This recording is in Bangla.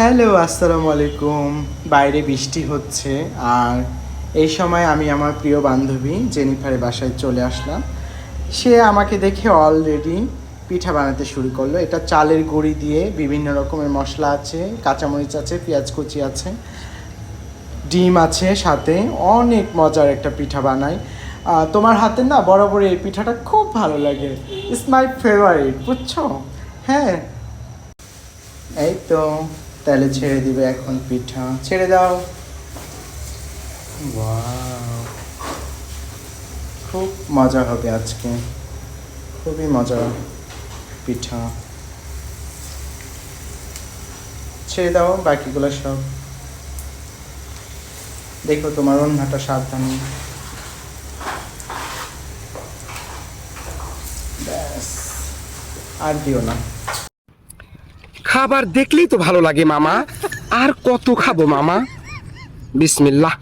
হ্যালো, আসসালামু আলাইকুম। বাইরে বৃষ্টি হচ্ছে আর এই সময় আমি আমার প্রিয় বান্ধবী জেনিফারের বাসায় চলে আসলাম। সে আমাকে দেখে অলরেডি পিঠা বানাতে শুরু করলো। এটা চালের গুঁড়ি দিয়ে বিভিন্ন রকমের মশলা আছে, কাঁচামরিচ আছে, পেঁয়াজ কুচি আছে, ডিম আছে, সাথে অনেক মজার একটা পিঠা বানায়। তোমার হাতের না বরাবর এই পিঠাটা খুব ভালো লাগে। ইটস মাই ফেভারিট, বুঝছো? হ্যাঁ, এই তো তাহলে ছেড়ে দিবে এখন পিঠা, ছেড়ে দাও। ওয়াও, খুব মজা হবে আজকে, খুবই মজা পিঠা। ছেড়ে দাও বাকিগুলো সব। দেখো তোমার রান্নাটা সাবধানে। ব্যাস, আর দিও না। খাবার দেখলেই তো ভালো লাগে মামা। আর কত খাবো মামা? বিসমিল্লাহ।